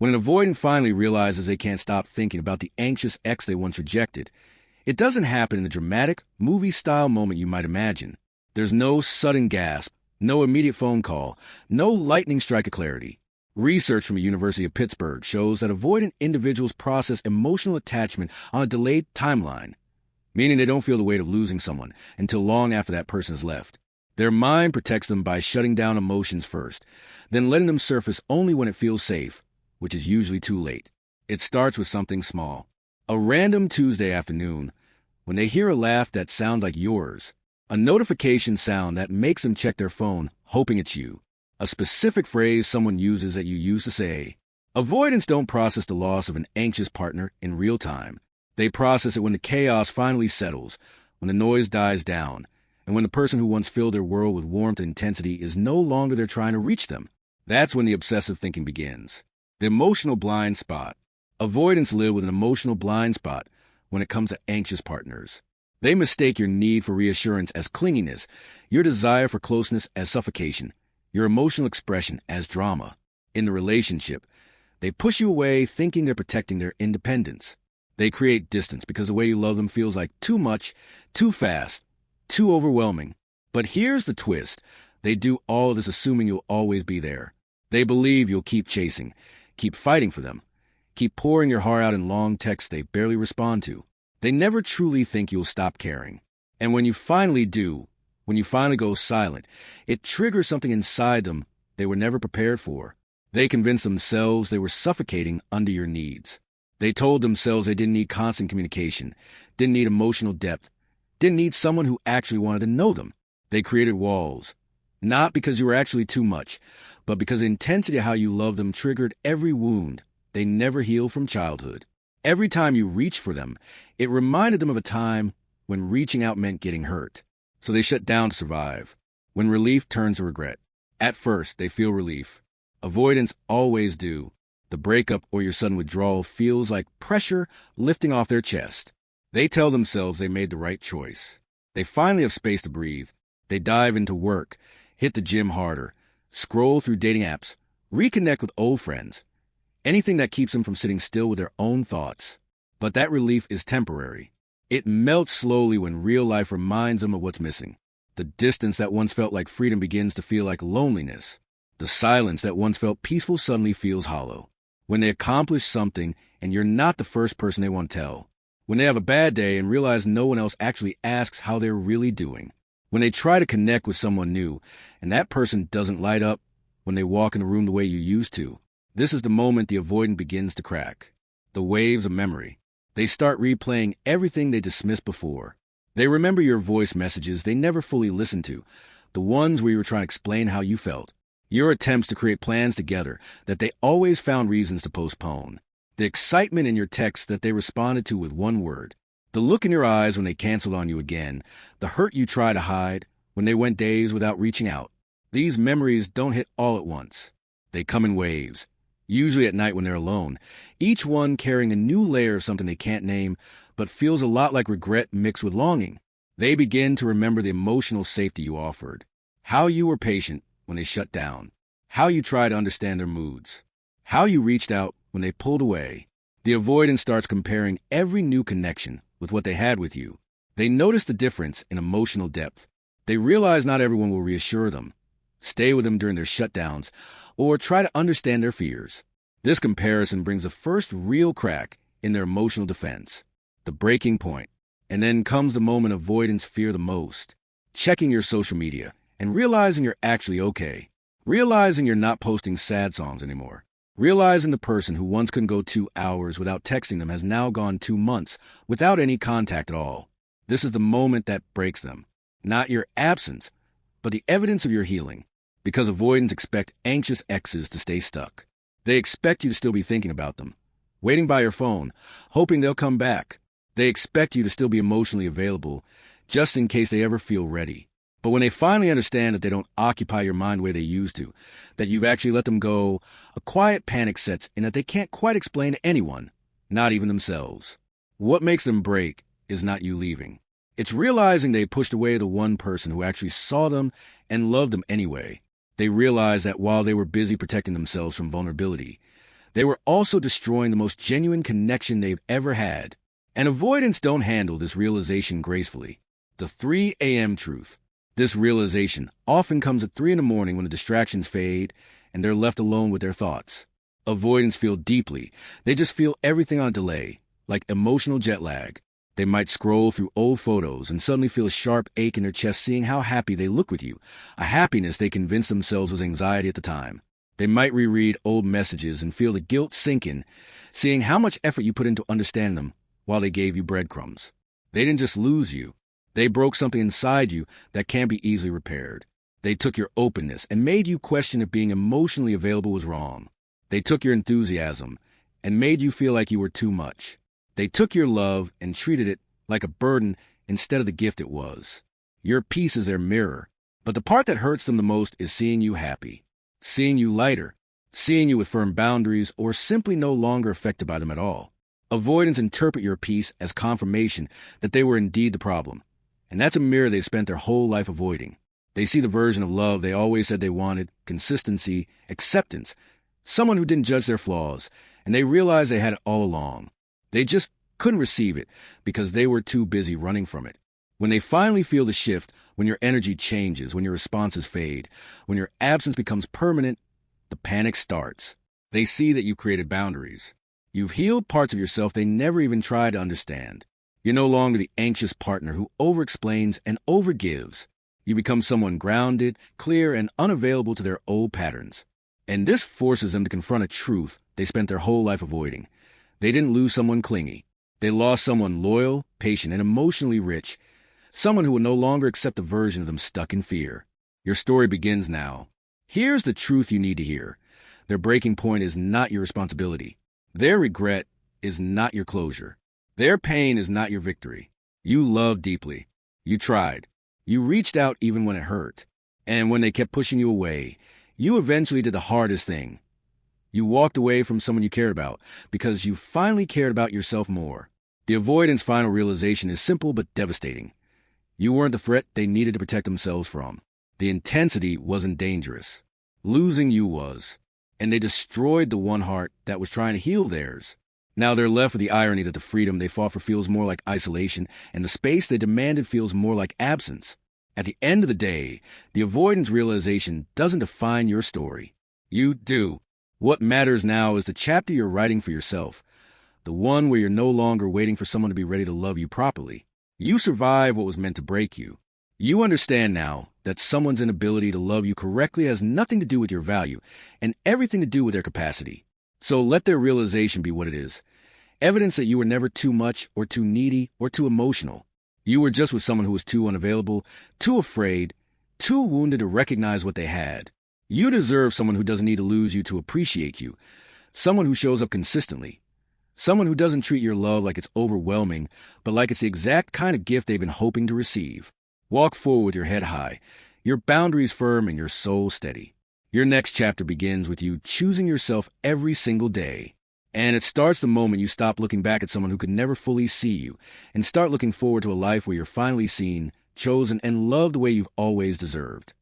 When an avoidant finally realizes they can't stop thinking about the anxious ex they once rejected, it doesn't happen in the dramatic, movie-style moment you might imagine. There's no sudden gasp, no immediate phone call, no lightning strike of clarity. Research from the University of Pittsburgh shows that avoidant individuals process emotional attachment on a delayed timeline, meaning they don't feel the weight of losing someone until long after that person has left. Their mind protects them by shutting down emotions first, then letting them surface only when it feels safe, which is usually too late. It starts with something small. A random Tuesday afternoon, when they hear a laugh that sounds like yours, a notification sound that makes them check their phone, hoping it's you, a specific phrase someone uses that you used to say. Avoidants don't process the loss of an anxious partner in real time. They process it when the chaos finally settles, when the noise dies down, and when the person who once filled their world with warmth and intensity is no longer there trying to reach them. That's when the obsessive thinking begins. The emotional blind spot. Avoidants live with an emotional blind spot when it comes to anxious partners. They mistake your need for reassurance as clinginess, your desire for closeness as suffocation, your emotional expression as drama. In the relationship, they push you away thinking they're protecting their independence. They create distance because the way you love them feels like too much, too fast, too overwhelming. But here's the twist. They do all of this assuming you'll always be there. They believe you'll keep chasing, keep fighting for them, keep pouring your heart out in long texts they barely respond to. They never truly think you'll stop caring. And when you finally do, when you finally go silent, it triggers something inside them they were never prepared for. They convinced themselves they were suffocating under your needs. They told themselves they didn't need constant communication, didn't need emotional depth, didn't need someone who actually wanted to know them. They created walls, not because you were actually too much, but because the intensity of how you loved them triggered every wound they never healed from childhood. Every time you reached for them, it reminded them of a time when reaching out meant getting hurt. So they shut down to survive. When relief turns to regret. At first, they feel relief. Avoidants always do. The breakup or your sudden withdrawal feels like pressure lifting off their chest. They tell themselves they made the right choice. They finally have space to breathe. They dive into work, hit the gym harder, scroll through dating apps, reconnect with old friends. Anything that keeps them from sitting still with their own thoughts. But that relief is temporary. It melts slowly when real life reminds them of what's missing. The distance that once felt like freedom begins to feel like loneliness. The silence that once felt peaceful suddenly feels hollow. When they accomplish something and you're not the first person they want to tell. When they have a bad day and realize no one else actually asks how they're really doing. When they try to connect with someone new and that person doesn't light up when they walk in the room the way you used to. This is the moment the avoidant begins to crack. The waves of memory. They start replaying everything they dismissed before. They remember your voice messages they never fully listened to, the ones where you were trying to explain how you felt. Your attempts to create plans together that they always found reasons to postpone. The excitement in your texts that they responded to with one word. The look in your eyes when they canceled on you again. The hurt you tried to hide when they went days without reaching out. These memories don't hit all at once. They come in waves. Usually at night when they're alone, each one carrying a new layer of something they can't name, but feels a lot like regret mixed with longing. They begin to remember the emotional safety you offered, how you were patient when they shut down, how you tried to understand their moods, how you reached out when they pulled away. The avoidance starts comparing every new connection with what they had with you. They notice the difference in emotional depth. They realize not everyone will reassure them, stay with them during their shutdowns, or try to understand their fears. This comparison brings the first real crack in their emotional defense, the breaking point. And then comes the moment avoidants fear the most, checking your social media and realizing you're actually okay, realizing you're not posting sad songs anymore, realizing the person who once couldn't go 2 hours without texting them has now gone 2 months without any contact at all. This is the moment that breaks them, not your absence, but the evidence of your healing. Because avoidants expect anxious exes to stay stuck. They expect you to still be thinking about them, waiting by your phone, hoping they'll come back. They expect you to still be emotionally available, just in case they ever feel ready. But when they finally understand that they don't occupy your mind the way they used to, that you've actually let them go, a quiet panic sets in that they can't quite explain to anyone, not even themselves. What makes them break is not you leaving. It's realizing they pushed away the one person who actually saw them and loved them anyway. They realized that while they were busy protecting themselves from vulnerability, They were also destroying the most genuine connection they've ever had. And avoidants don't handle this realization gracefully. The 3 a.m. truth. This realization often comes at 3 in the morning when the distractions fade and they're left alone with their thoughts. Avoidants feel deeply. They just feel everything on delay, like emotional jet lag. They might scroll through old photos and suddenly feel a sharp ache in their chest seeing how happy they look with you, a happiness they convinced themselves was anxiety at the time. They might reread old messages and feel the guilt sink in, seeing how much effort you put into understanding them while they gave you breadcrumbs. They didn't just lose you. They broke something inside you that can't be easily repaired. They took your openness and made you question if being emotionally available was wrong. They took your enthusiasm and made you feel like you were too much. They took your love and treated it like a burden instead of the gift it was. Your peace is their mirror, but the part that hurts them the most is seeing you happy, seeing you lighter, seeing you with firm boundaries, or simply no longer affected by them at all. Avoidants interpret your peace as confirmation that they were indeed the problem, and that's a mirror they've spent their whole life avoiding. They see the version of love they always said they wanted, consistency, acceptance, someone who didn't judge their flaws, and they realize they had it all along. They just couldn't receive it because they were too busy running from it. When they finally feel the shift, when your energy changes, when your responses fade, when your absence becomes permanent, the panic starts. They see that you created boundaries. You've healed parts of yourself they never even tried to understand. You're no longer the anxious partner who overexplains and overgives. You become someone grounded, clear, and unavailable to their old patterns. And this forces them to confront a truth they spent their whole life avoiding. They didn't lose someone clingy. They lost someone loyal, patient, and emotionally rich, someone who will no longer accept a version of them stuck in fear. Your story begins now. Here's the truth you need to hear. Their breaking point is not your responsibility. Their regret is not your closure. Their pain is not your victory. You loved deeply. You tried. You reached out even when it hurt. And when they kept pushing you away, you eventually did the hardest thing. You walked away from someone you cared about because you finally cared about yourself more. The avoidance final realization is simple but devastating. You weren't the threat they needed to protect themselves from. The intensity wasn't dangerous. Losing you was. And they destroyed the one heart that was trying to heal theirs. Now they're left with the irony that the freedom they fought for feels more like isolation, and the space they demanded feels more like absence. At the end of the day, the avoidance realization doesn't define your story. You do. What matters now is the chapter you're writing for yourself, the one where you're no longer waiting for someone to be ready to love you properly. You survived what was meant to break you. You understand now that someone's inability to love you correctly has nothing to do with your value and everything to do with their capacity. So let their realization be what it is. Evidence that you were never too much or too needy or too emotional. You were just with someone who was too unavailable, too afraid, too wounded to recognize what they had. You deserve someone who doesn't need to lose you to appreciate you. Someone who shows up consistently. Someone who doesn't treat your love like it's overwhelming, but like it's the exact kind of gift they've been hoping to receive. Walk forward with your head high, your boundaries firm, and your soul steady. Your next chapter begins with you choosing yourself every single day. And it starts the moment you stop looking back at someone who could never fully see you and start looking forward to a life where you're finally seen, chosen, and loved the way you've always deserved.